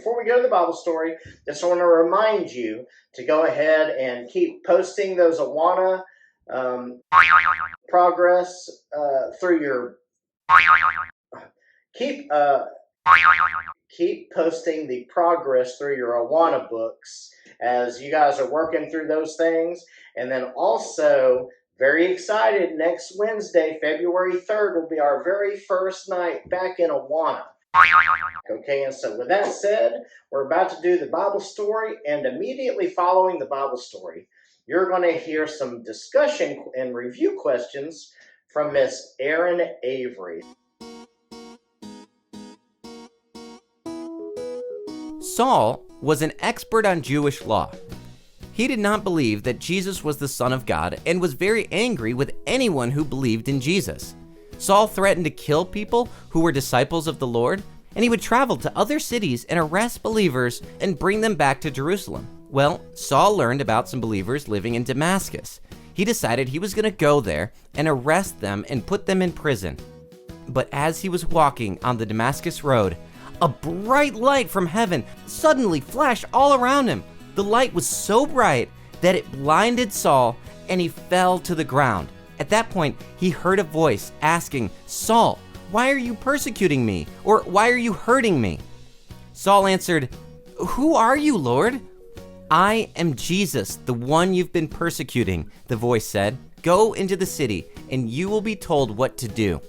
before we go to the Bible story, just want to remind you to go ahead and keep posting those Awana progress through your keep keep posting the progress through your Awana books as you guys are working through those things. And then also, very excited, next Wednesday, February 3rd, will be our very first night back in Awana. Okay, and so with that said, we're about to do the Bible story, and immediately following the Bible story, you're going to hear some discussion and review questions from Miss Erin Avery. Saul was an expert on Jewish law. He did not believe that Jesus was the Son of God and was very angry with anyone who believed in Jesus. Saul threatened to kill people who were disciples of the Lord, and he would travel to other cities and arrest believers and bring them back to Jerusalem. Well, Saul learned about some believers living in Damascus. He decided he was going to go there and arrest them and put them in prison. But as he was walking on the Damascus road, a bright light from heaven suddenly flashed all around him. The light was so bright that it blinded Saul, and he fell to the ground. At that point, he heard a voice asking, "Saul, why are you persecuting me? Or why are you hurting me?" Saul answered, "Who are you, Lord?" "I am Jesus, the one you've been persecuting," the voice said. "Go into the city, and you will be told what to do."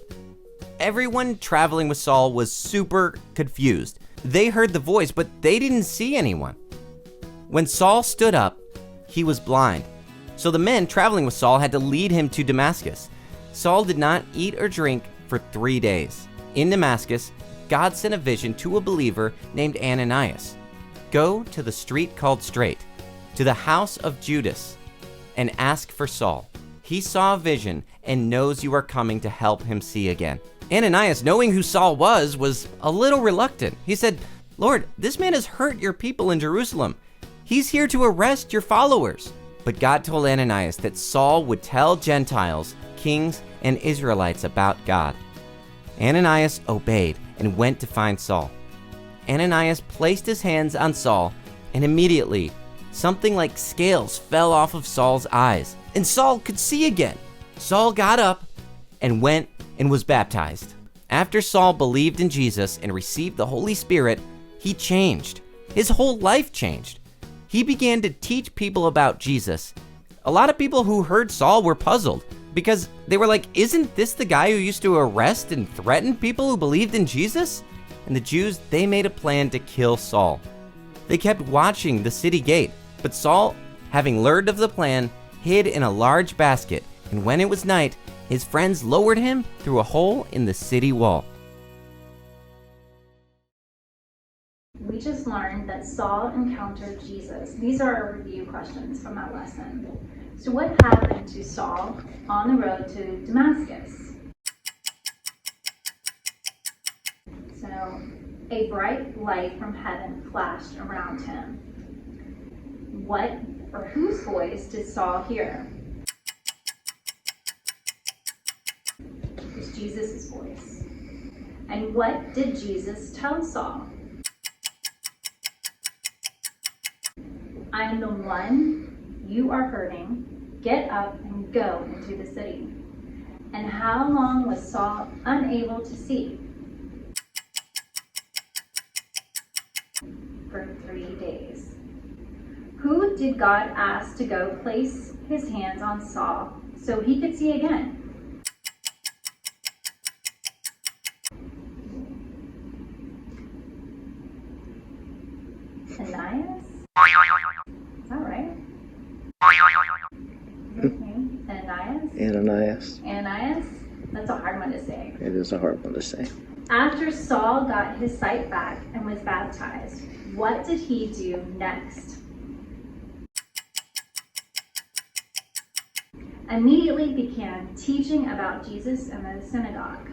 Everyone traveling with Saul was super confused. They heard the voice, but they didn't see anyone. When Saul stood up, he was blind. So the men traveling with Saul had to lead him to Damascus. Saul did not eat or drink for 3 days. In Damascus, God sent a vision to a believer named Ananias. "Go to the street called Straight, to the house of Judas, and ask for Saul. He saw a vision and knows you are coming to help him see again." Ananias, knowing who Saul was a little reluctant. He said, "Lord, this man has hurt your people in Jerusalem. He's here to arrest your followers." But God told Ananias that Saul would tell Gentiles, kings, and Israelites about God. Ananias obeyed and went to find Saul. Ananias placed his hands on Saul, and immediately, something like scales fell off of Saul's eyes, and Saul could see again. Saul got up and went and was baptized. After Saul believed in Jesus and received the Holy Spirit, he changed. His whole life changed. He began to teach people about Jesus. A lot of people who heard Saul were puzzled because they were like, "Isn't this the guy who used to arrest and threaten people who believed in Jesus?" And the Jews, they made a plan to kill Saul. They kept watching the city gate, but Saul, having learned of the plan, hid in a large basket, and when it was night, his friends lowered him through a hole in the city wall. We just learned that Saul encountered Jesus. These are our review questions from that lesson. So what happened to Saul on the road to Damascus? So a bright light from heaven flashed around him. What or whose voice did Saul hear? It was Jesus' voice. And what did Jesus tell Saul? "I am the one you are hurting. Get up and go into the city." And how long was Saul unable to see? For 3 days. Who did God ask to go place his hands on Saul so he could see again? Ananias? Is that right? Okay. Ananias? Ananias? That's a hard one to say. It is a hard one to say. After Saul got his sight back and was baptized, what did he do next? Immediately began teaching about Jesus in the synagogue.